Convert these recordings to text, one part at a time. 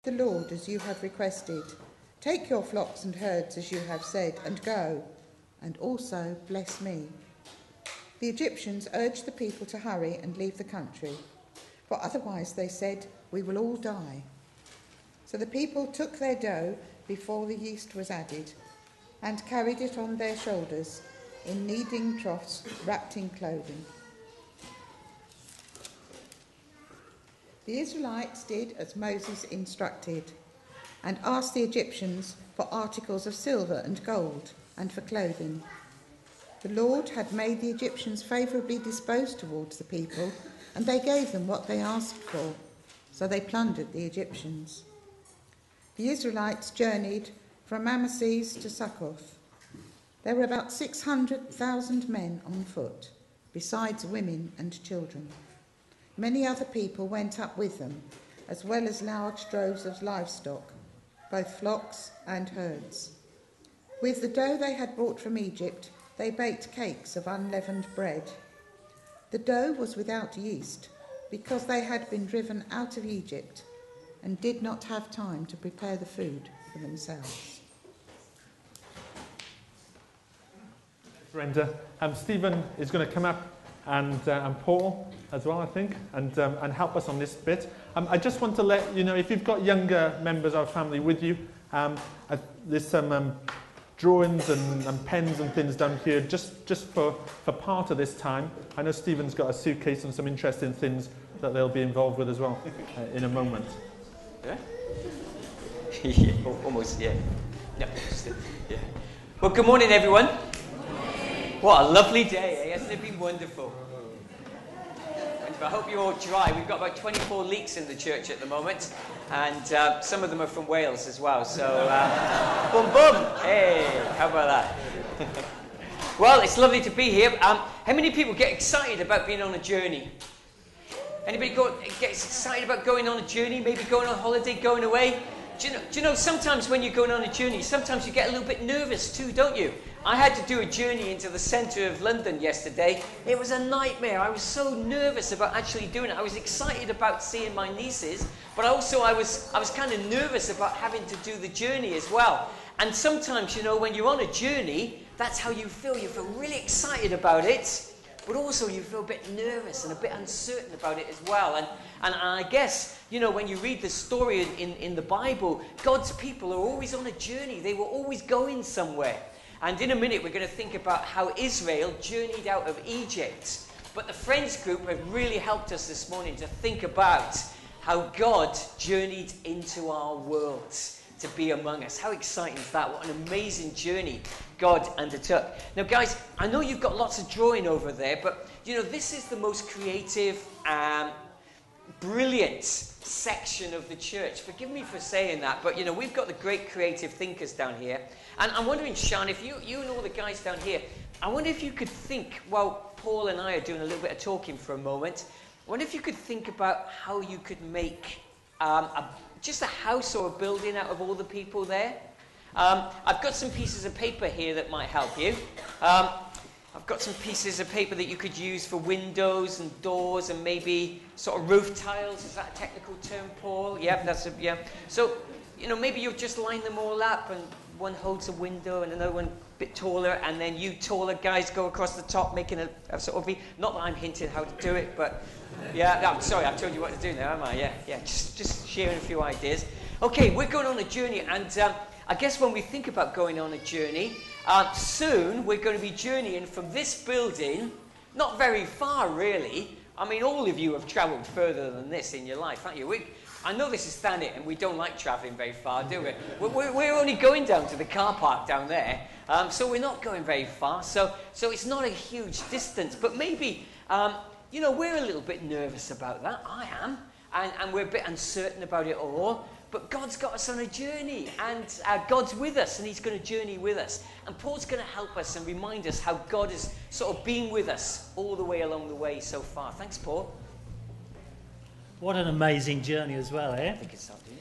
the Lord as you have requested. Take your flocks and herds as you have said, and go, and also bless me." The Egyptians urged the people to hurry and leave the country, for otherwise, they said, "We will all die." So the people took their dough before the yeast was added, and carried it on their shoulders in kneading troughs wrapped in clothing. The Israelites did as Moses instructed, and asked the Egyptians for articles of silver and gold, and for clothing. The Lord had made the Egyptians favourably disposed towards the people, and they gave them what they asked for, so they plundered the Egyptians. The Israelites journeyed from Ramesses to Succoth. There were about 600,000 men on foot, besides women and children. Many other people went up with them, as well as large droves of livestock, both flocks and herds. With the dough they had brought from Egypt, they baked cakes of unleavened bread. The dough was without yeast, because they had been driven out of Egypt and did not have time to prepare the food for themselves. Brenda. Stephen is going to come up, and Paul as well, I think, and help us on this bit. I just want to let you know, if you've got younger members of our family with you, there's some drawings and pens and things down here just for part of this time. I know Stephen's got a suitcase and some interesting things that they'll be involved with as well in a moment. Yeah? Yeah, almost, yeah. No, yeah. Well, good morning, everyone. What a lovely day, eh? Hasn't it been wonderful? I hope you're all dry. We've got about 24 leaks in the church at the moment, and some of them are from Wales as well, so boom, boom. Hey, how about that? Well, it's lovely to be here. How many people get excited about being on a journey? Anybody get excited about going on a journey, maybe going on holiday, going away? Do you know, sometimes when you're going on a journey, sometimes you get a little bit nervous too, don't you? I had to do a journey into the centre of London yesterday. It was a nightmare. I was so nervous about actually doing it. I was excited about seeing my nieces, but also I was kind of nervous about having to do the journey as well. And sometimes, you know, when you're on a journey, that's how you feel. You feel really excited about it, but also you feel a bit nervous and a bit uncertain about it as well. And I guess, you know, when you read the story in the Bible, God's people are always on a journey. They were always going somewhere. And in a minute, we're going to think about how Israel journeyed out of Egypt. But the Friends group have really helped us this morning to think about how God journeyed into our world to be among us. How exciting is that? What an amazing journey God undertook. Now, guys, I know you've got lots of drawing over there, but, you know, this is the most creative, brilliant section of the church. Forgive me for saying that, but, you know, we've got the great creative thinkers down here. And I'm wondering, Sean, if you and all the guys down here, I wonder if you could think, while Paul and I are doing a little bit of talking for a moment, I wonder if you could think about how you could make just a house or a building out of all the people there. I've got some pieces of paper here that might help you. I've got some pieces of paper that you could use for windows and doors and maybe sort of roof tiles. Is that a technical term, Paul? Yeah, yeah. So, you know, maybe you'll just line them all up, and one holds a window and another one a bit taller, and then you taller guys go across the top making a sort of V. Not that I'm hinting how to do it, but yeah, I'm sorry, I've told you what to do now, haven't I? Yeah, just sharing a few ideas. Okay, we're going on a journey, and I guess when we think about going on a journey, soon we're going to be journeying from this building, not very far really. I mean, all of you have travelled further than this in your life, haven't you? I know this is Thanet, and we don't like travelling very far, do we? We're only going down to the car park down there, so we're not going very far. So it's not a huge distance, but maybe, you know, we're a little bit nervous about that. I am, and we're a bit uncertain about it all. But God's got us on a journey, and God's with us, and he's going to journey with us. And Paul's going to help us and remind us how God has sort of been with us all the way along the way so far. Thanks, Paul. What an amazing journey as well, eh? I think it's something.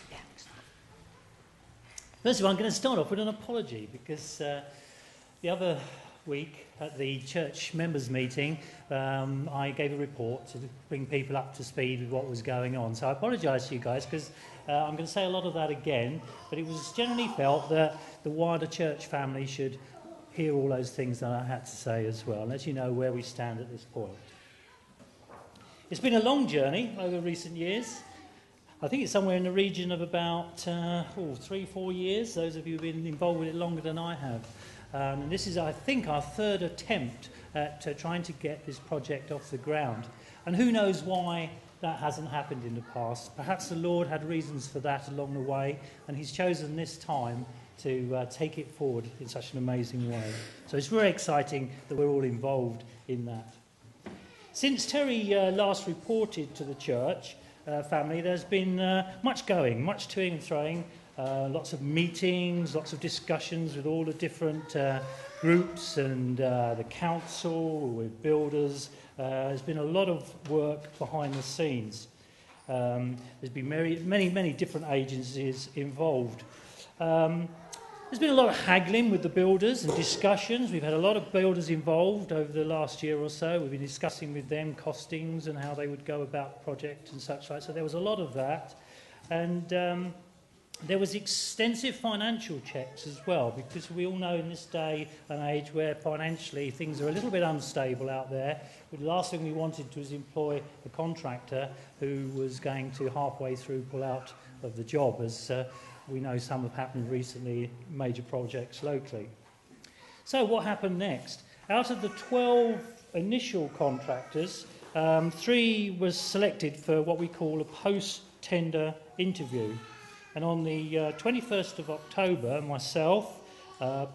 Yeah. First of all, I'm going to start off with an apology, because the other week at the church members meeting, I gave a report to bring people up to speed with what was going on. So I apologise to you guys because I'm going to say a lot of that again, but it was generally felt that the wider church family should hear all those things that I had to say as well, and let you know where we stand at this point. It's been a long journey over recent years. I think it's somewhere in the region of about 3-4 years, those of you who've been involved with it longer than I have. And this is, I think, our third attempt at trying to get this project off the ground. And who knows why that hasn't happened in the past. Perhaps the Lord had reasons for that along the way, and he's chosen this time to take it forward in such an amazing way. So it's very exciting that we're all involved in that. Since Terry last reported to the church family, there's been much going, much toing and throwing, lots of meetings, lots of discussions with all the different groups and the council, with builders. There's been a lot of work behind the scenes. There's been many different agencies involved. There's been a lot of haggling with the builders and discussions. We've had a lot of builders involved over the last year or so. We've been discussing with them costings and how they would go about the project and such like. So there was a lot of that. And there was extensive financial checks as well, because we all know in this day and age where financially things are a little bit unstable out there. The last thing we wanted was employ a contractor who was going to halfway through pull out of the job, as we know some have happened recently, major projects locally. So what happened next? Out of the 12 initial contractors, 3 was selected for what we call a post-tender interview. And on the 21st of October, myself,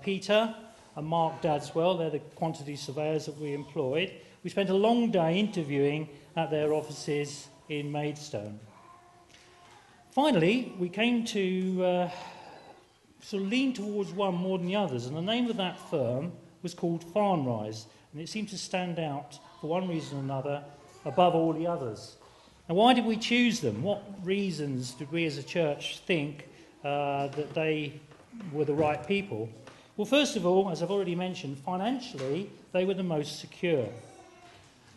Peter and Mark Dadswell, they're the quantity surveyors that we employed, we spent a long day interviewing at their offices in Maidstone. Finally, we came to sort of lean towards one more than the others, and the name of that firm was called Farnrise, and it seemed to stand out for one reason or another above all the others. Now, why did we choose them? What reasons did we as a church think that they were the right people? Well, first of all, as I've already mentioned, financially, they were the most secure.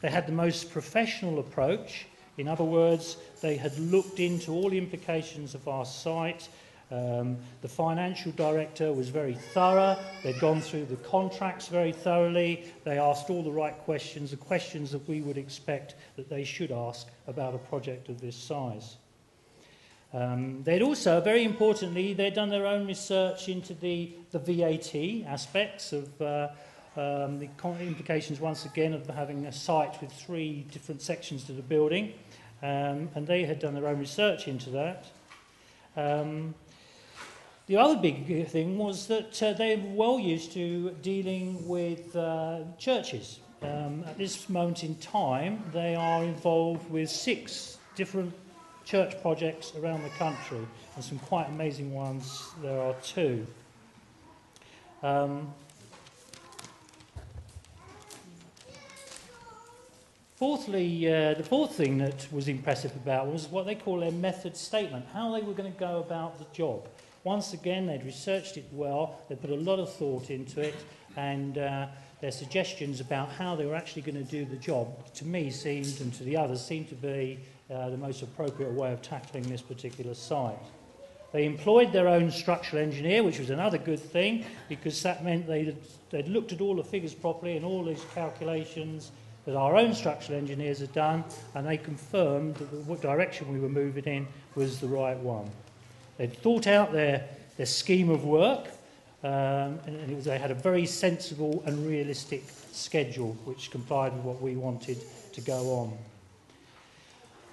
They had the most professional approach. In other words, they had looked into all the implications of our site. The financial director was very thorough. They'd gone through the contracts very thoroughly. They asked all the right questions, the questions that we would expect that they should ask about a project of this size. They'd also, very importantly, they'd done their own research into the VAT aspects of the implications, once again, of having a site with 3 different sections to the building. And they had done their own research into that. The other big thing was that they were well used to dealing with churches. At this moment in time, they are involved with 6 different church projects around the country, and some quite amazing ones there are too. Fourthly, the fourth thing that was impressive about was what they call their method statement, how they were going to go about the job. Once again, they'd researched it well, they put a lot of thought into it, and their suggestions about how they were actually going to do the job, to me seemed, and to the others, seemed to be the most appropriate way of tackling this particular site. They employed their own structural engineer, which was another good thing, because that meant they'd looked at all the figures properly and all these calculations that our own structural engineers had done, and they confirmed that the direction we were moving in was the right one. They'd thought out their scheme of work, and they had a very sensible and realistic schedule which complied with what we wanted to go on.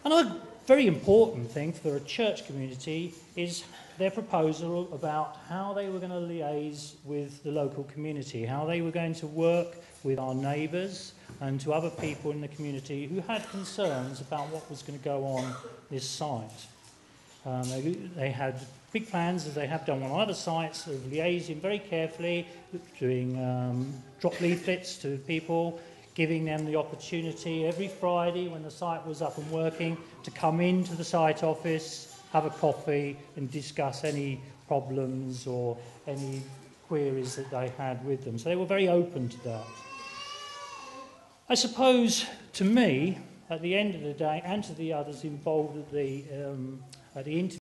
Another very important thing for a church community is their proposal about how they were going to liaise with the local community, how they were going to work with our neighbours and to other people in the community who had concerns about what was going to go on this site. They had big plans, as they have done on other sites, of liaising very carefully, doing drop leaflets to people, giving them the opportunity every Friday when the site was up and working to come into the site office, have a coffee and discuss any problems or any queries that they had with them. So they were very open to that. I suppose, to me, at the end of the day, and to the others involved at the interview,